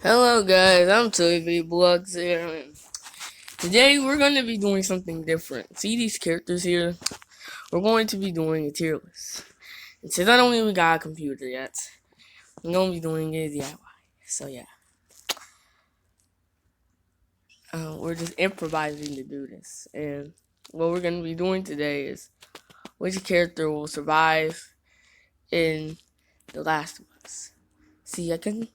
Hello guys, I'm Blocks here. And today we're going to be doing something different. See these characters here? We're going to be doing a tier list. And since I don't even got a computer yet, I'm going to be doing it DIY. So yeah. We're just improvising to do this. And what we're going to be doing today is which character will survive in The Last of Us. See, I can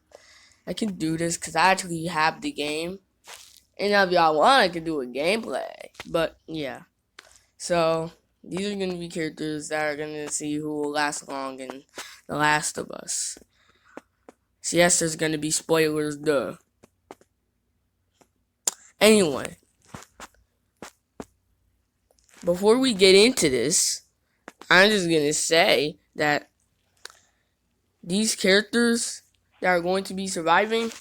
do this because I actually have the game. And if y'all want, I can do a gameplay. But, yeah. So, these are going to be characters that are going to see who will last long in The Last of Us. So, yes, there's going to be spoilers, duh. Anyway. Before we get into this, I'm just going to say that these characters that are going to be surviving,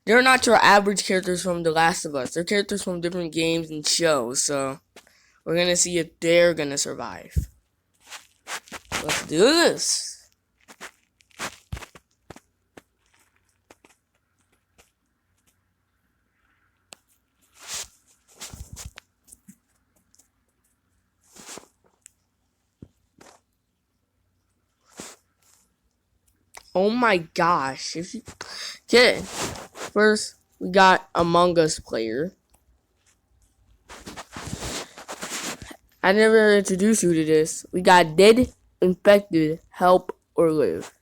they're not your average characters from The Last of Us. They're characters from different games and shows, so we're gonna see if they're gonna survive. Let's do this. Oh my gosh. Okay. First, we got Among Us player. I never introduced you to this. We got dead, infected, help, or live.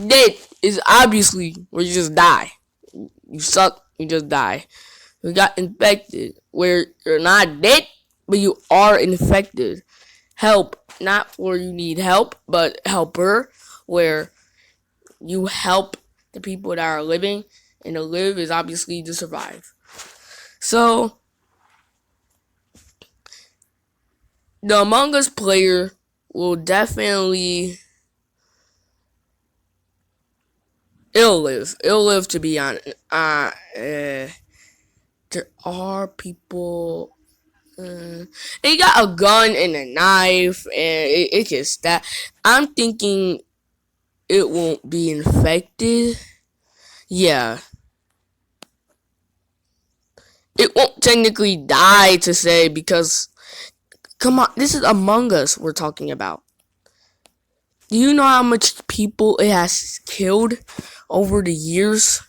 Dead is obviously where you just die. You suck, you just die. We got infected, where you're not dead, but you are infected. Help, not where you need help, but helper, where you help the people that are living, and to live is obviously to survive. So, the Among Us player will definitely it'll live to be honest. There are people. They got a gun and a knife, and it can stab. I'm thinking it won't be infected. Yeah. It won't technically die to say because, come on, this is Among Us we're talking about. Do you know how much people it has killed over the years?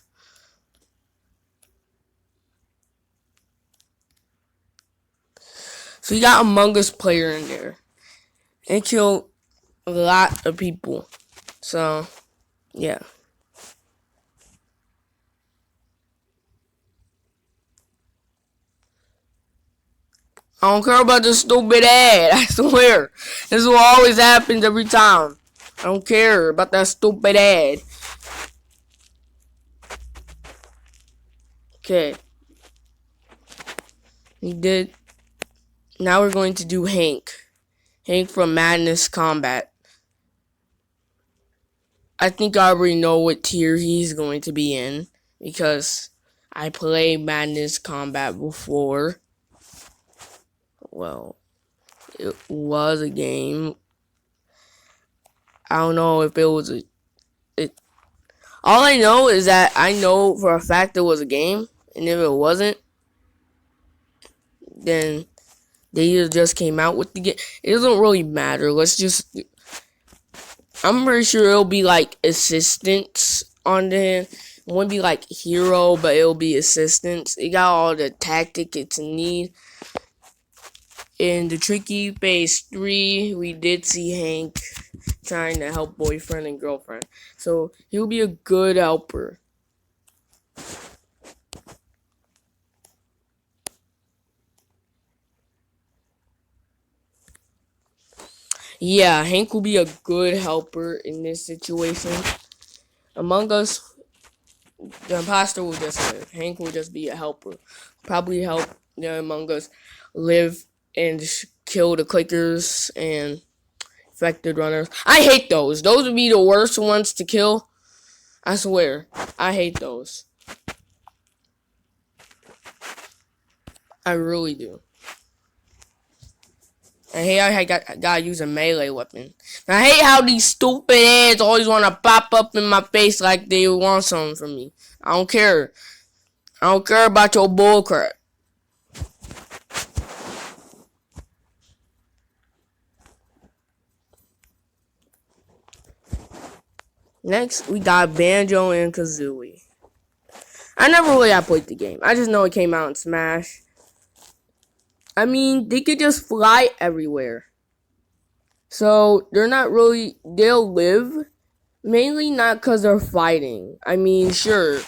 So you got Among Us player in there. It killed a lot of people. So, yeah. I don't care about this stupid ad. I swear. This is what always happens every time. I don't care about that stupid ad. Okay. We did. Now we're going to do Hank. Hank from Madness Combat. I think I already know what tier he's going to be in because I played Madness Combat before. Well, it was a game. I don't know if it was all I know is that I know for a fact it was a game, and if it wasn't, then they just came out with the game. It doesn't really matter. I'm pretty sure it'll be like assistance on there. It won't be like hero, but it'll be assistance. It got all the tactics it's need. In the tricky phase 3, we did see Hank trying to help boyfriend and girlfriend. So he'll be a good helper. Yeah, Hank will be a good helper in this situation. Among Us, the imposter will just live. Hank will just be a helper. Probably help the Among Us live and kill the clickers and infected runners. I hate those. Those would be the worst ones to kill. I swear. I hate those. I really do. I hate how I gotta use a melee weapon. And I hate how these stupid ads always want to pop up in my face like they want something from me. I don't care. I don't care about your bullcrap. Next, we got Banjo and Kazooie. I never really have played the game. I just know it came out in Smash. I mean, they could just fly everywhere. So, they're not really... They'll live. Mainly not because they're fighting. I mean, sure.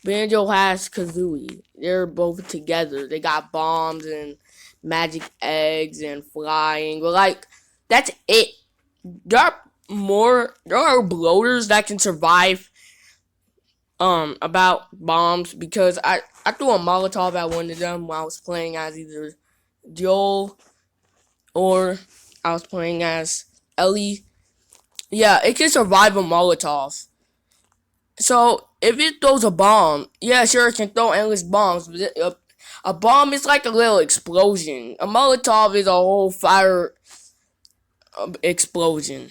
Banjo has Kazooie. They're both together. They got bombs and magic eggs and flying. But, like, that's it. There are bloaters that can survive about bombs, because I threw a Molotov at one of them while I was playing as either Joel or I was playing as Ellie. Yeah, it can survive a Molotov. So if it throws a bomb, yeah, sure, it can throw endless bombs, but a bomb is like a little explosion. A Molotov is a whole fire explosion.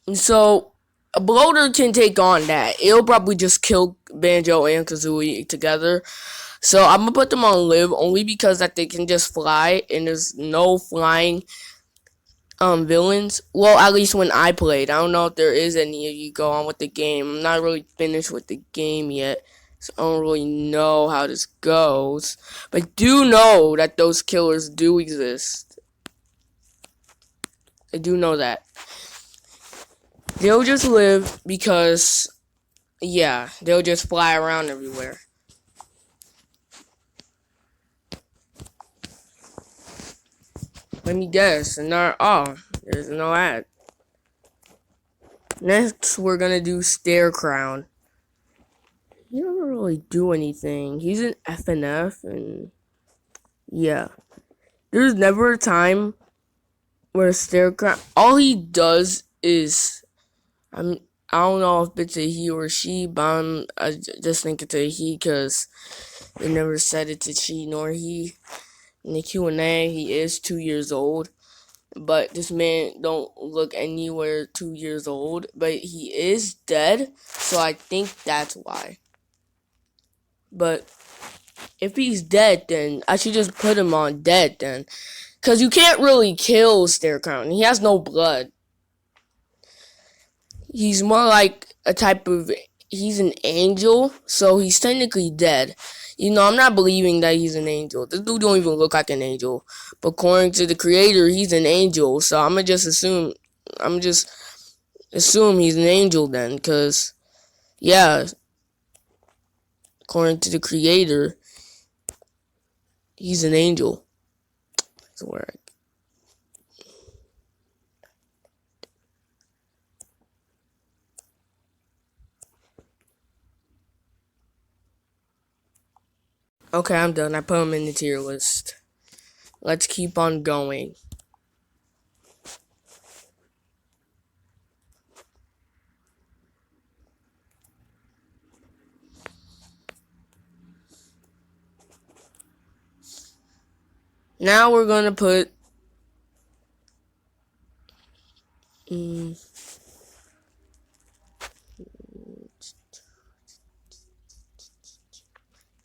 And so a bloater can take on that. It'll probably just kill Banjo and Kazooie together. So I'm gonna put them on live only because that they can just fly and there's no flying villains. Well, at least when I played. I don't know if there is any of you go on with the game. I'm not really finished with the game yet, so I don't really know how this goes. But I do know that those killers do exist. I do know that. They'll just live because, yeah, they'll just fly around everywhere. Let me guess. There's no ad. Next, we're gonna do Stare Crown. He doesn't really do anything. He's an FNF, and yeah. There's never a time where Stare Crown... All he does is... I don't know if it's a he or she, but I just think it's a he because they never said it's a she nor he. In the Q&A, he is 2 years old, but this man don't look anywhere 2 years old, but he is dead, so I think that's why. But if he's dead, then I should just put him on dead then, because you can't really kill Stare Crown. He has no blood. He's more like a type of... He's an angel, so he's technically dead. You know, I'm not believing that he's an angel. This dude don't even look like an angel. But according to the creator, he's an angel. So I'm just assume he's an angel then. Because, yeah, according to the creator, he's an angel. That's where Okay, I'm done. I put him in the tier list. Let's keep on going. Now we're gonna put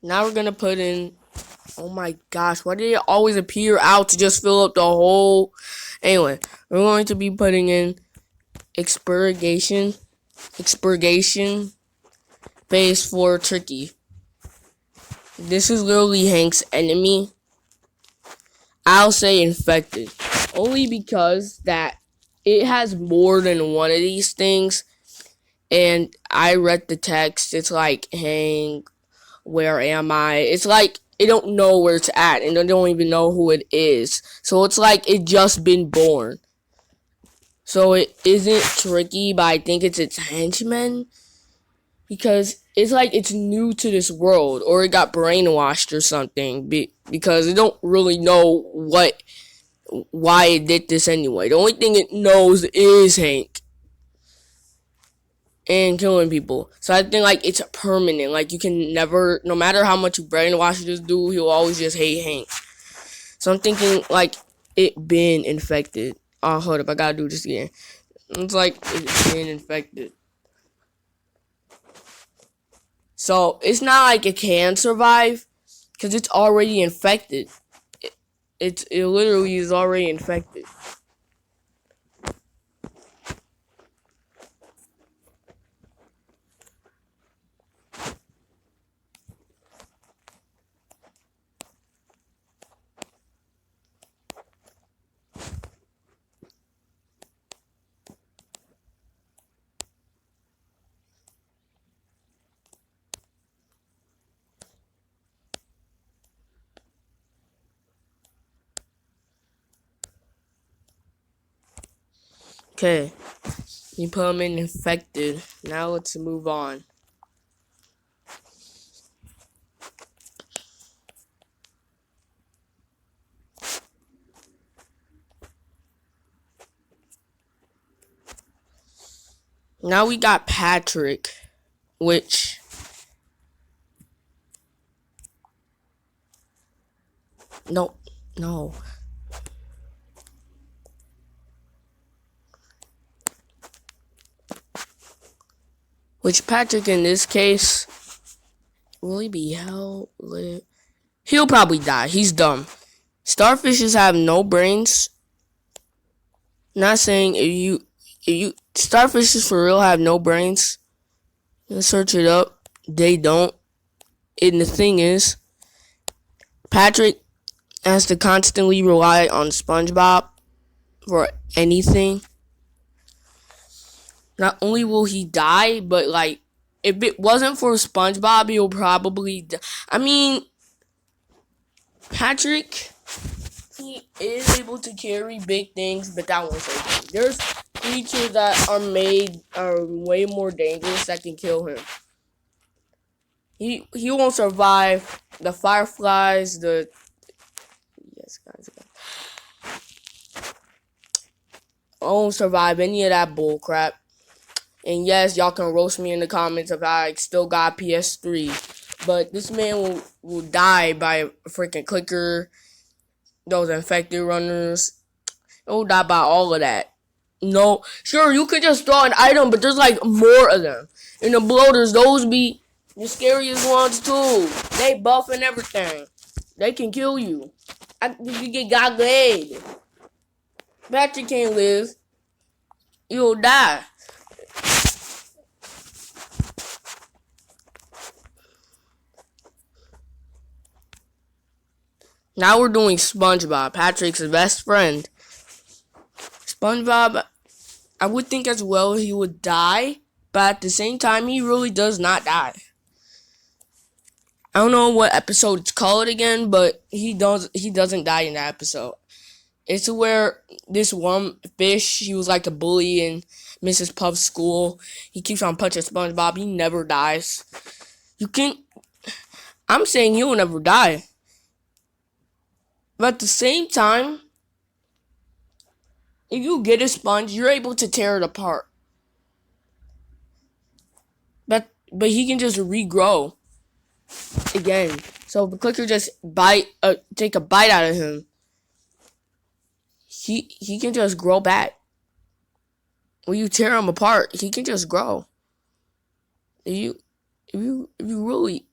Now we're gonna put in... Oh my gosh, why did it always appear out to just fill up the whole... Anyway, we're going to be putting in Expurgation Phase 4 Tricky. This is literally Hank's enemy. I'll say infected. Only because that it has more than one of these things. And I read the text. It's like, Hank, where am I? It's like it don't know where it's at, and they don't even know who it is. So it's like it just been born. So it isn't tricky, but I think it's its henchman. Because it's like it's new to this world, or it got brainwashed or something. Because it don't really know why it did this anyway. The only thing it knows is Hank. And killing people. So I think like it's permanent. Like you can never, no matter how much you brainwash this dude, he'll always just hate Hank. So I'm thinking like it been infected. Oh, hold up, I gotta do this again. It's like it's been infected. So it's not like it can survive because it's already infected. It literally is already infected. Okay, you put them in infected. Now let's move on. Now we got Patrick, which no. Which Patrick in this case, will he be hell lit? He'll probably die. He's dumb. Starfishes have no brains. Not saying if you starfishes for real have no brains. Let's search it up. They don't. And the thing is, Patrick has to constantly rely on SpongeBob for anything. Not only will he die, but like if it wasn't for SpongeBob, he'll probably die. I mean, Patrick, he is able to carry big things, but that won't save him. There's creatures that are way more dangerous that can kill him. He won't survive the fireflies, won't survive any of that bull crap. And yes, y'all can roast me in the comments if I still got PS3. But this man will die by a freaking clicker. Those infected runners. He'll die by all of that. No, sure, you could just throw an item, but there's like more of them. And the bloaters, those be the scariest ones too. They buff and everything. They can kill you. You get got laid. Patrick can't live. You'll die. Now we're doing SpongeBob, Patrick's best friend. SpongeBob, I would think as well he would die, but at the same time, he really does not die. I don't know what episode it's called again, but he doesn't die in that episode. It's where this one fish, he was like a bully in Mrs. Puff's school. He keeps on punching SpongeBob. He never dies. I'm saying he'll never die. But at the same time, if you get a sponge, you're able to tear it apart. But he can just regrow again. So if the clicker just take a bite out of him, he can just grow back. When you tear him apart, he can just grow. If you really,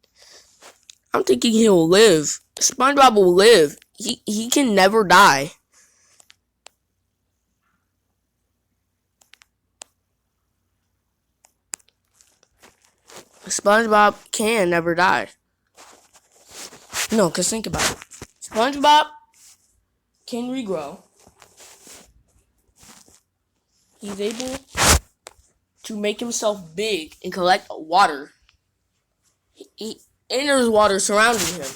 I'm thinking he'll live. SpongeBob will live. He can never die. SpongeBob can never die. No, because think about it. SpongeBob can regrow. He's able to make himself big and collect water. And there's water surrounding him.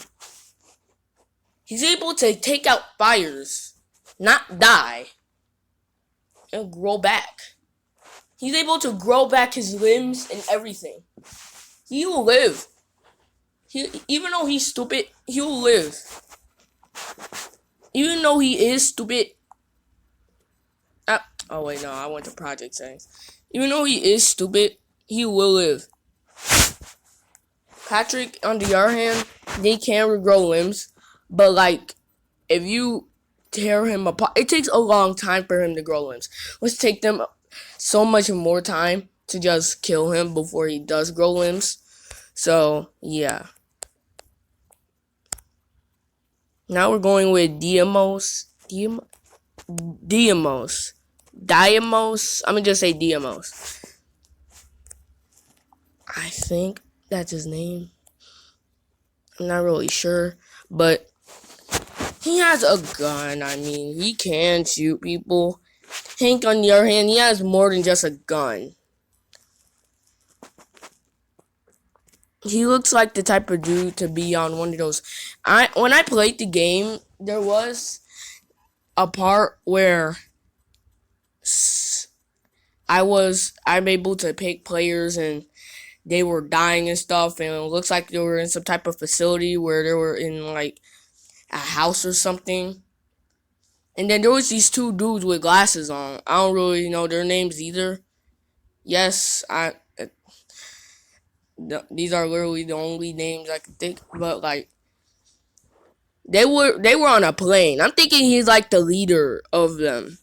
He's able to take out fires, not die, and grow back. He's able to grow back his limbs and everything. He will live. Even though he's stupid, he will live. Even though he is stupid. Oh wait, no, I went to project settings. Even though he is stupid, he will live. Patrick, on the other hand, they can regrow limbs, but like, if you tear him apart. It takes a long time for him to grow limbs. Let's take them so much more time to just kill him before he does grow limbs. So, yeah. Now we're going with Diamos. Diamos. I'm gonna just say Diamos. I think that's his name. I'm not really sure. But he has a gun. I mean, he can shoot people. Hank, on the other hand, he has more than just a gun. He looks like the type of dude to be on one of those. When I played the game, there was a part where I'm able to pick players and they were dying and stuff, and it looks like they were in some type of facility where they were in like a house or something. And then there was these two dudes with glasses on. I don't really know their names either. Yes, these are literally the only names I can think. But like, they were on a plane. I'm thinking he's like the leader of them.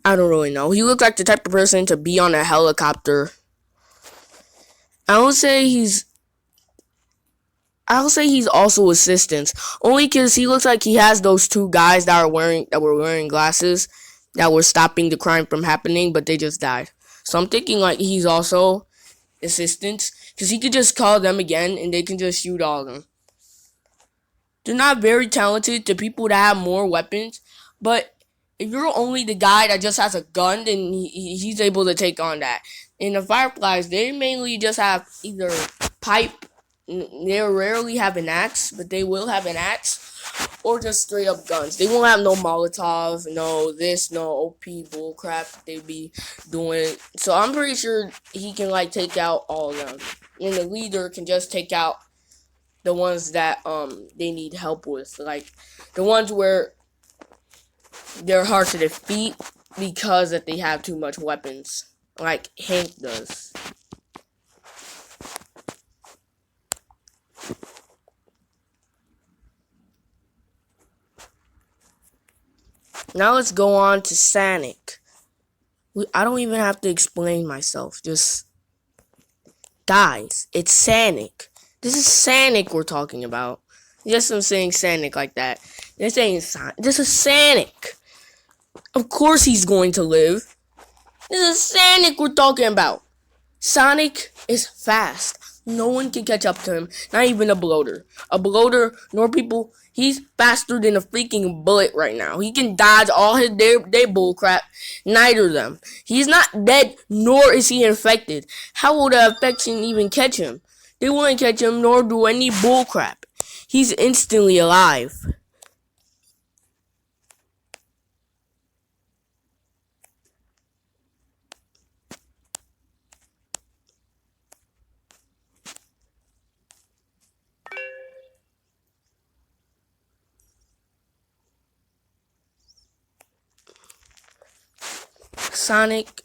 I don't really know. He looks like the type of person to be on a helicopter. I'll say he's also assistants, only because he looks like he has those two guys that were wearing glasses that were stopping the crime from happening, but they just died. So I'm thinking like he's also assistants, because he could just call them again and they can just shoot all of them. They're not very talented to people that have more weapons, but if you're only the guy that just has a gun, then he's able to take on that. And the Fireflies, they mainly just have either pipe. They rarely have an axe, but they will have an axe, or just straight up guns. They won't have no Molotov, no OP bullcrap they be doing. So I'm pretty sure he can like take out all of them, and the leader can just take out the ones that they need help with, like the ones where they're hard to defeat because that they have too much weapons, like Hank does. Now let's go on to Sonic. I don't even have to explain myself. Just, guys, it's Sonic. This is Sonic we're talking about. Yes, I'm saying Sonic like that. They're saying Sonic. This is Sonic. Of course he's going to live. This is Sonic we're talking about. Sonic is fast. No one can catch up to him. Not even a bloater. A bloater, nor people. He's faster than a freaking bullet right now. He can dodge all their bullcrap. Neither of them. He's not dead, nor is he infected. How will the infection even catch him? They wouldn't catch him, nor do any bullcrap. He's instantly alive. Sonic,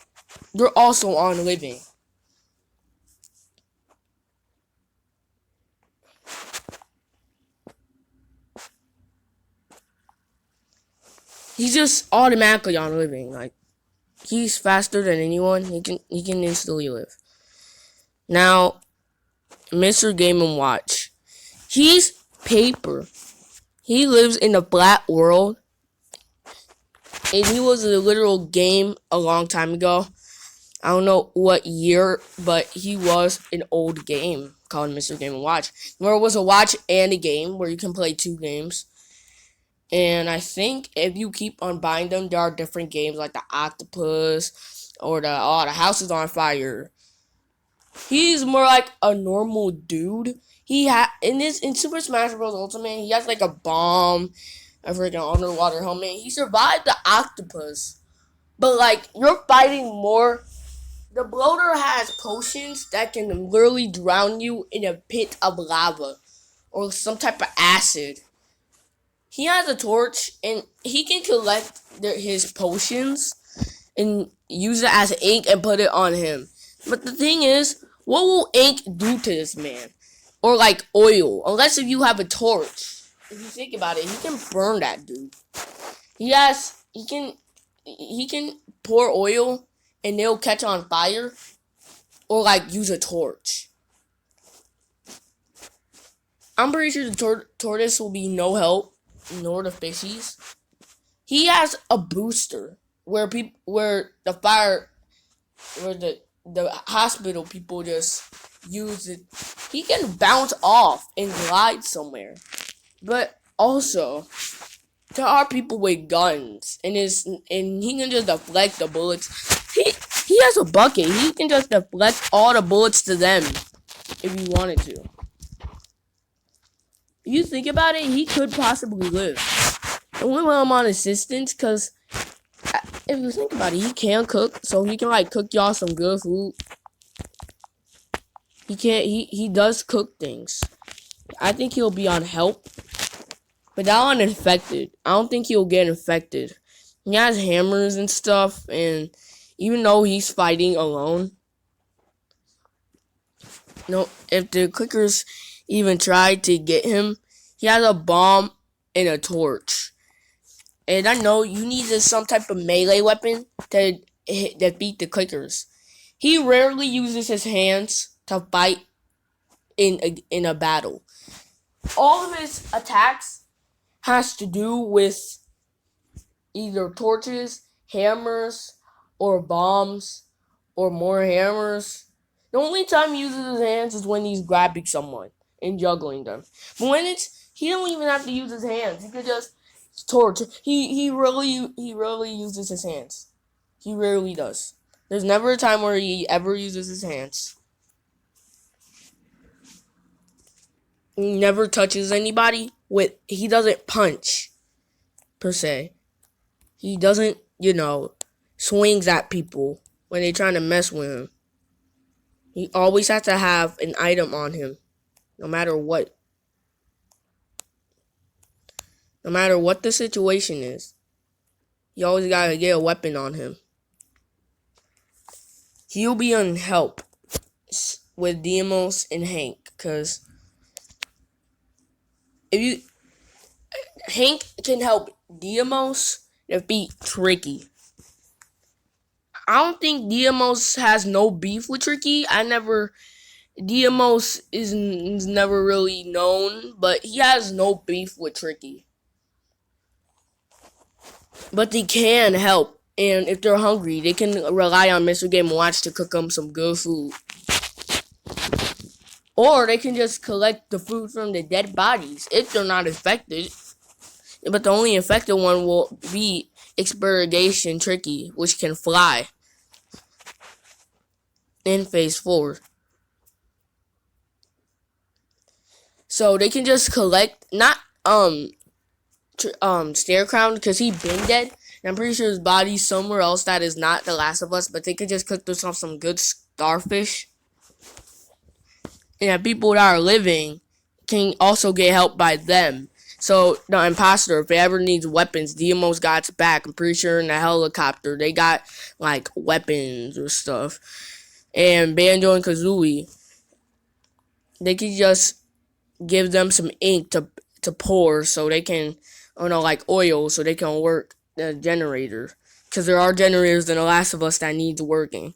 they're also on living. He's just automatically on living. Like, he's faster than anyone. He can instantly live. Now, Mr. Game & Watch. He's paper. He lives in a flat world. And he was a literal game a long time ago. I don't know what year, but he was an old game called Mr. Game & Watch. Where it was a watch and a game where you can play two games. And I think if you keep on buying them, there are different games like the Octopus or the House is on Fire. He's more like a normal dude. In Super Smash Bros. Ultimate, he has like a bomb, a freaking underwater helmet. He survived the Octopus. But like, you're fighting more. The bloater has potions that can literally drown you in a pit of lava or some type of acid. He has a torch, and he can collect his potions and use it as ink and put it on him. But the thing is, what will ink do to this man? Or like oil, unless if you have a torch. if you think about it, he can burn that dude. He can pour oil and they'll catch on fire, or like use a torch. I'm pretty sure the tortoise will be no help, nor the fishies. He has a booster where the hospital people just use it. He can bounce off and glide somewhere. But also, there are people with guns, and he can just deflect the bullets. He has a bucket. He can just deflect all the bullets to them if he wanted to. If you think about it, he could possibly live. And we want him on assistance, because if you think about it, he can cook, so he can like cook y'all some good food. He does cook things. I think he'll be on help, but not on infected. I don't think he'll get infected. He has hammers and stuff, and even though he's fighting alone, if the clickers even tried to get him, he has a bomb and a torch. And I know you need some type of melee weapon to defeat the clickers. He rarely uses his hands to fight in a battle. All of his attacks has to do with either torches, hammers, or bombs, or more hammers. The only time he uses his hands is when he's grabbing someone and juggling them. But when he don't even have to use his hands. He could just torch. He rarely uses his hands. He rarely does. There's never a time where he ever uses his hands. He never touches anybody he doesn't punch, per se. He doesn't, swings at people when they're trying to mess with him. He always has to have an item on him, no matter what. No matter what the situation is, you always gotta get a weapon on him. He'll be on help with Demos and Hank, because Hank can help Demos defeat Tricky. I don't think Demos has no beef with Tricky. Demos is never really known, but he has no beef with Tricky. But they can help, and if they're hungry, they can rely on Mr. Game & Watch to cook them some good food. Or they can just collect the food from the dead bodies if they're not infected. But the only infected one will be Expurgation Tricky, which can fly in Phase 4. So they can just collect, not Starecrown, because he been dead. And I'm pretty sure his body's somewhere else that is not The Last of Us, but they could just cook themselves some good starfish. And people that are living can also get help by them. So the imposter, if they ever needs weapons, Demos got its back. I'm pretty sure in the helicopter they got like weapons or stuff. And Banjo and Kazooie, they can just give them some ink to pour so they can, like oil, so they can work the generator. Because there are generators in The Last of Us that needs working.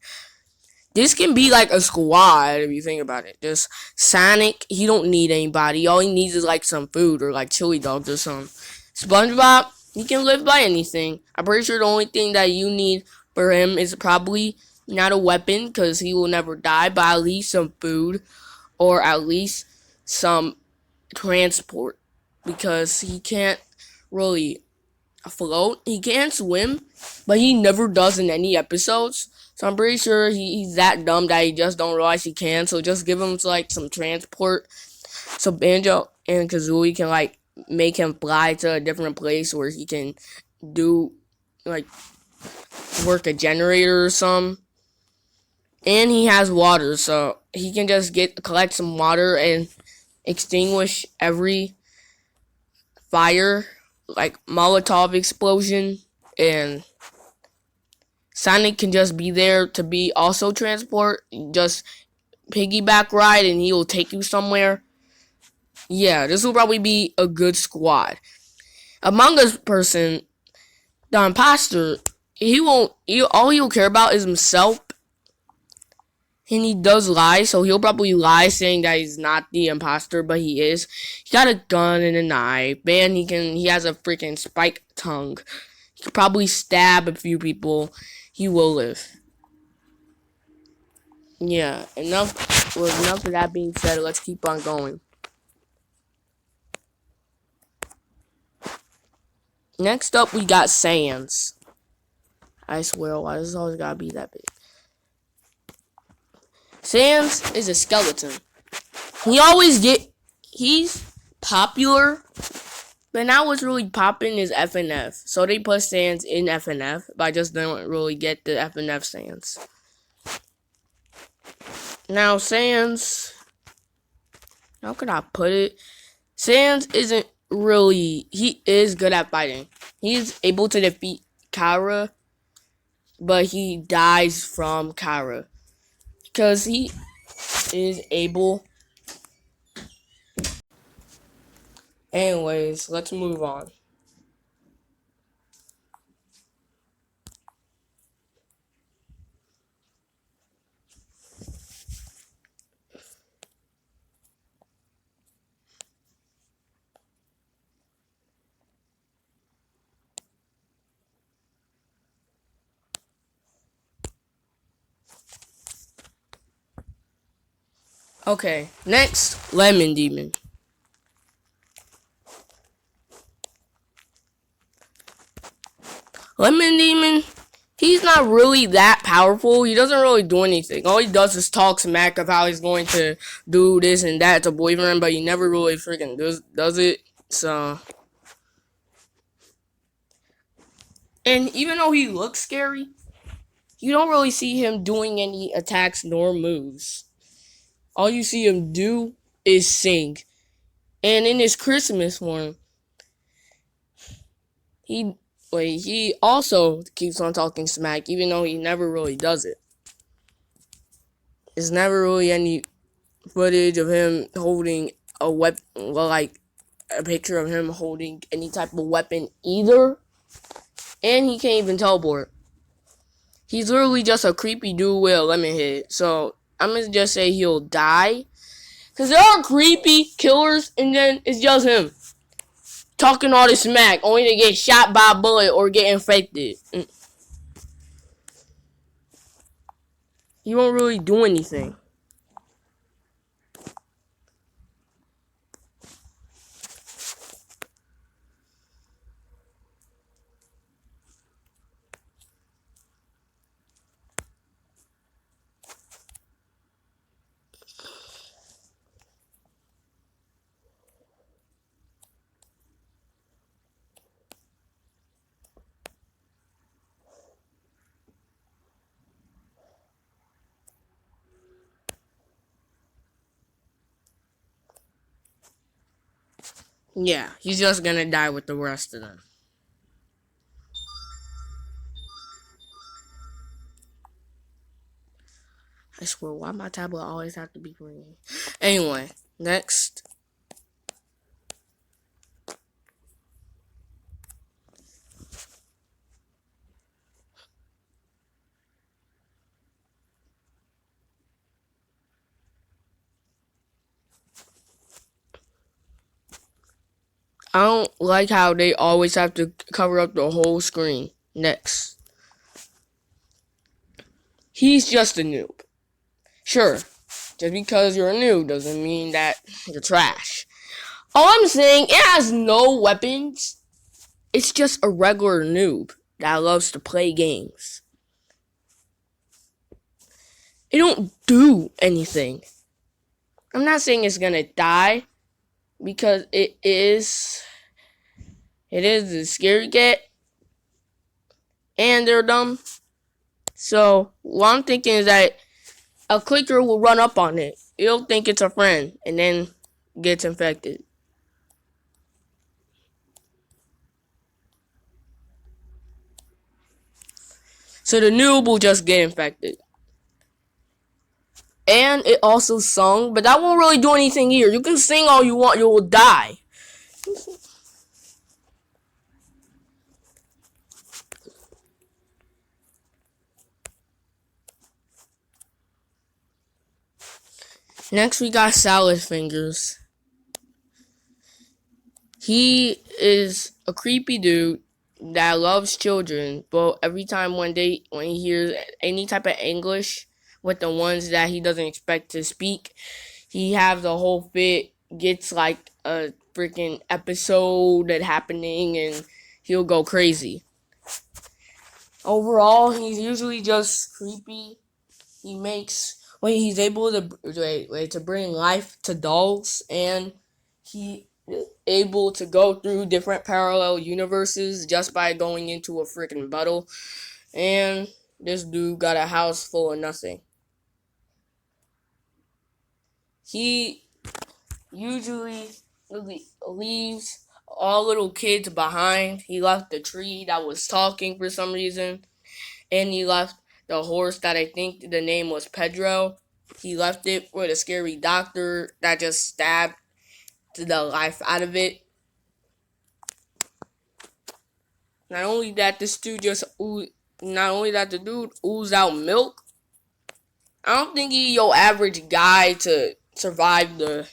This can be like a squad if you think about it. Just Sonic, he don't need anybody. All he needs is like some food or like chili dogs or something. SpongeBob, he can live by anything. I'm pretty sure the only thing that you need for him is probably not a weapon, because he will never die, but at least some food or at least some transport, because he can't really float. He can swim, but he never does in any episodes. So I'm pretty sure he's that dumb that he just don't realize he can. So just give him like some transport, so Banjo and Kazooie can like make him fly to a different place where he can do like work a generator or something. And he has water, so he can just collect some water and extinguish every fire, like Molotov explosion. And Sonic can just be there to be also transport, just piggyback ride, and he will take you somewhere. Yeah, this will probably be a good squad. Among Us person, the imposter, he won't. All he'll care about is himself, and he does lie. So he'll probably lie, saying that he's not the imposter, but he is. He got a gun and a knife, and he has a freaking spiked tongue. He could probably stab a few people. He will live. Yeah, enough. With enough of that being said, let's keep on going. Next up, we got Sans. I swear, why does it always gotta be that big? Sans is a skeleton. He's popular, but now what's really popping is FNF. So they put Sans in FNF, but I just don't really get the FNF Sans. Now Sans, how could I put it? Sans isn't really, he is good at fighting. He's able to defeat Kara, but he dies from Kara. Because he is able. Anyways, let's move on. Okay, next, Lemon Demon. Lemon Demon, he's not really that powerful. He doesn't really do anything. All he does is talk smack of how he's going to do this and that to boyfriend, but he never really freaking does it. So, and even though he looks scary, you don't really see him doing any attacks nor moves. All you see him do is sing. And in his Christmas one, he also keeps on talking smack, even though he never really does it. There's never really any footage of him holding a weapon, well, like a picture of him holding any type of weapon either. And he can't even teleport. He's literally just a creepy dude with a lemon head. So I'm gonna just say he'll die. Because there are creepy killers, and then it's just him talking all this smack, only to get shot by a bullet or get infected. He won't really do anything. Yeah, he's just gonna die with the rest of them. I swear, why my tablet always have to be green? Anyway, next. I don't like how they always have to cover up the whole screen. Next. He's just a noob. Sure, just because you're a noob doesn't mean that you're trash. All I'm saying, it has no weapons. It's just a regular noob that loves to play games. It don't do anything. I'm not saying it's gonna die, because it is a scary cat, and they're dumb. So what I'm thinking is that a clicker will run up on it. It'll think it's a friend, and then gets infected. So the noob will just get infected. And it also sung, but that won't really do anything here. You can sing all you want, you will die. Next, we got Salad Fingers. He is a creepy dude that loves children, but every time when he hears any type of English with the ones that he doesn't expect to speak, he has a whole fit, gets like a freaking episode that happening, and he'll go crazy. Overall, he's usually just creepy. He's able to bring life to dolls, and he is able to go through different parallel universes just by going into a freaking bottle. And this dude got a house full of nothing. He usually leaves all little kids behind. He left the tree that was talking for some reason, and he left the horse that I think the name was Pedro. He left it with a scary doctor that just stabbed the life out of it. Not only that, the dude oozed out milk. I don't think he's your average guy to survive the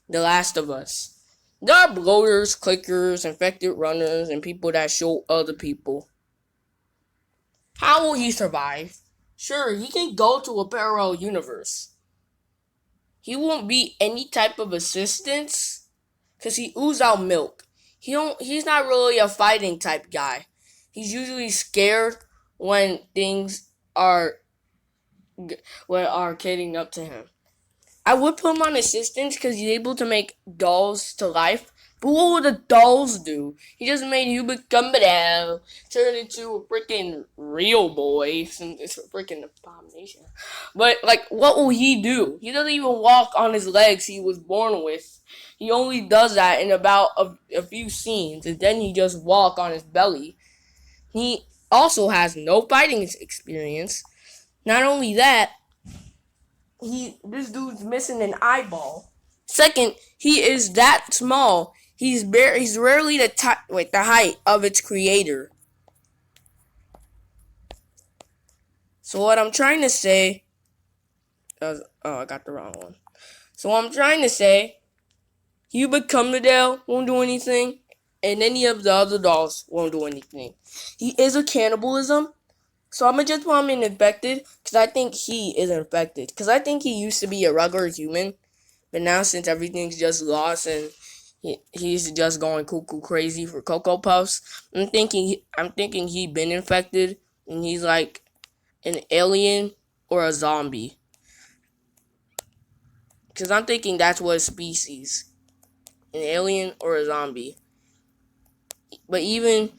Last of Us. There are bloaters, clickers, infected runners, and people that show other people. How will he survive? Sure, he can go to a parallel universe. He won't be any type of assistance because he oozes out milk. He's not really a fighting type guy. He's usually scared when things are catering up to him. I would put him on assistance because he's able to make dolls to life. But what would the dolls do? He just made Hubert Gumbedow turn into a freaking real boy. It's a freaking abomination. But, like, what will he do? He doesn't even walk on his legs he was born with. He only does that in about a few scenes. And then he just walk on his belly. He also has no fighting experience. Not only that, this dude's missing an eyeball. Second, he is that small. He's rarely the height of its creator. So what I'm trying to say, I got the wrong one. So what I'm trying to say, Hubert Cumberdale won't do anything, and any of the other dolls won't do anything. He is a cannibalism. So I'm going to just put him in infected, because I think he is infected. Because I think he used to be a regular human, but now since everything's just lost and he's just going cuckoo crazy for Cocoa Puffs, I'm thinking he been infected, and he's like an alien or a zombie. Because I'm thinking that's what a species. An alien or a zombie. But even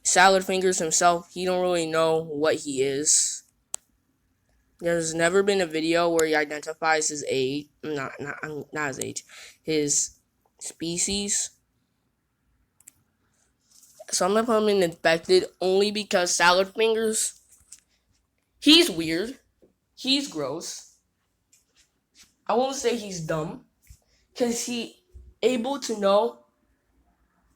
Salad Fingers himself, he don't really know what he is. There's never been a video where he identifies his age, not his age, his species. So I'm gonna put him in infected only because Salad Fingers, he's weird, he's gross. I won't say he's dumb, because he able to know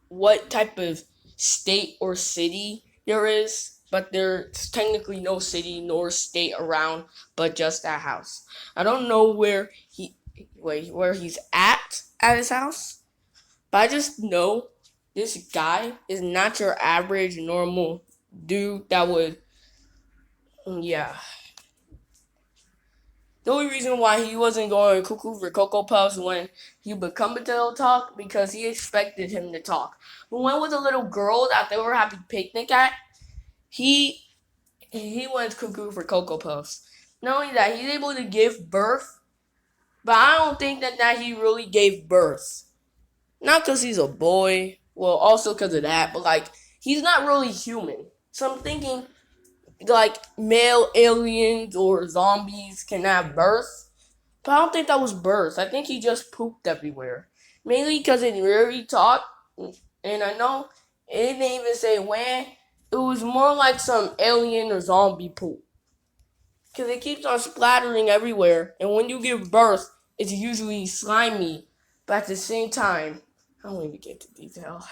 what type of state or city there is, but there's technically no city nor state around, but just that house. I don't know where he's at his house, but I just know this guy is not your average normal dude that would, yeah. The only reason why he wasn't going cuckoo for Cocoa Puffs when he would come to talk, because he expected him to talk. But when with a little girl that they were having picnic at, he went cuckoo for Cocoa Puffs. Not only that, he's able to give birth, but I don't think that he really gave birth. Not because he's a boy, well, also because of that, but like, he's not really human. So I'm thinking, like, male aliens or zombies can have birth, but I don't think that was birth. I think he just pooped everywhere. Mainly because it rarely talked, and I know it didn't even say when. It was more like some alien or zombie poop. because it keeps on splattering everywhere. And when you give birth, it's usually slimy. But at the same time, I don't even get to detail.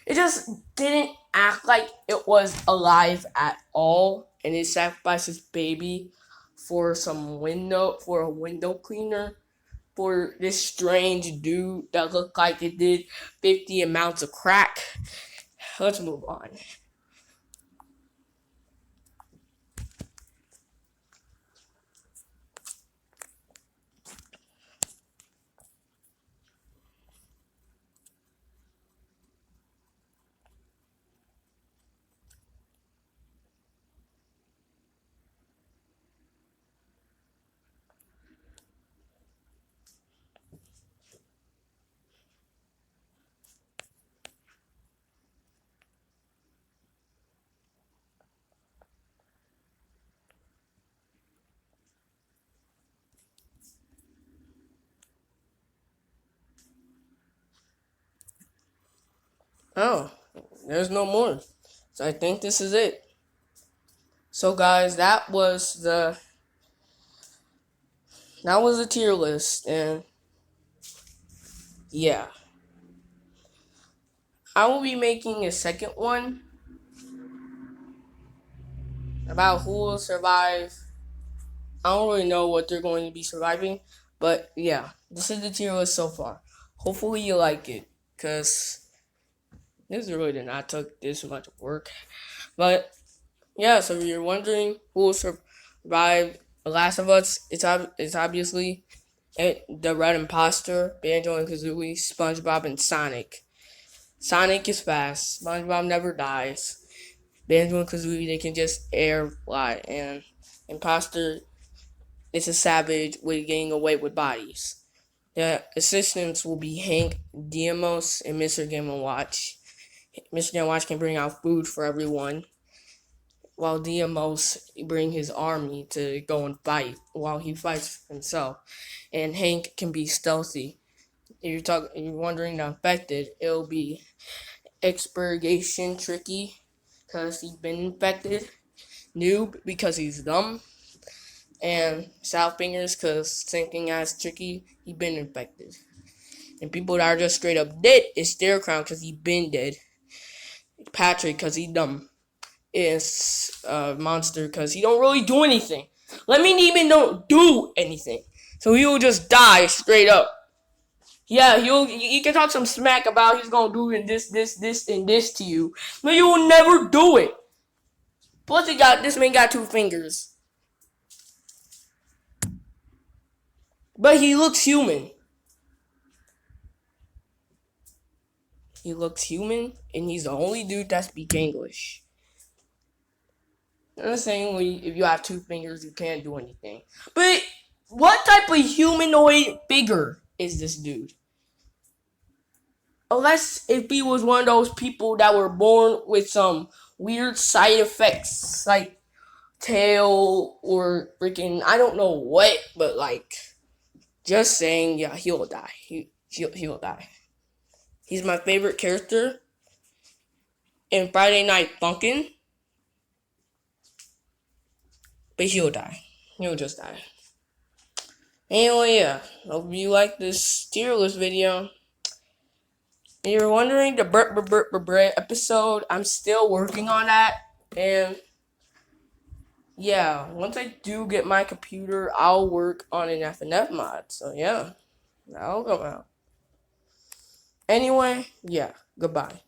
It just didn't act like it was alive at all, and it sacrificed its baby for a window cleaner for this strange dude that looked like it did 50 amounts of crack. Let's move on. Oh, there's no more. So I think this is it. So guys, that was the tier list, and yeah. I will be making a second one about who will survive. I don't really know what they're going to be surviving, but yeah, this is the tier list so far. Hopefully you like it, because this really did not take this much work. But yeah, so if you're wondering who will survive The Last of Us, it's obviously the Red Imposter, Banjo and Kazooie, SpongeBob, and Sonic. Sonic is fast. SpongeBob never dies. Banjo and Kazooie, they can just air fly, and Imposter is a savage with getting away with bodies. The assistants will be Hank, Diamos, and Mr. Game & Watch. Mr. Game & Watch can bring out food for everyone, while Diamos bring his army to go and fight while he fights himself. And Hank can be stealthy. If you're wondering the infected, it'll be Expurgation Tricky, because he's been infected. Noob, because he's dumb. And South Fingers, because thinking as Tricky, he been infected. And people that are just straight up dead is Stare Crown, because he been dead. Patrick, because he dumb. Is Monster, because he don't really do anything. Lemon Demon don't do anything. So he will just die straight up. Yeah, you can talk some smack about he's gonna do this, and this to you. But you will never do it. Plus this man got 2 fingers. But he looks human. He looks human, and he's the only dude that speaks English. I'm not saying if you have 2 fingers, you can't do anything. But what type of humanoid figure is this dude? Unless if he was one of those people that were born with some weird side effects, like tail or freaking, I don't know what, but like, just saying, yeah, he'll die. He'll die. He's my favorite character in Friday Night Funkin', but he'll die. He'll just die. Anyway, yeah, hope you like this tier list video. If you're wondering, the episode, I'm still working on that, and yeah, once I do get my computer, I'll work on an FNF mod, so yeah, that'll come out. Anyway, yeah, goodbye.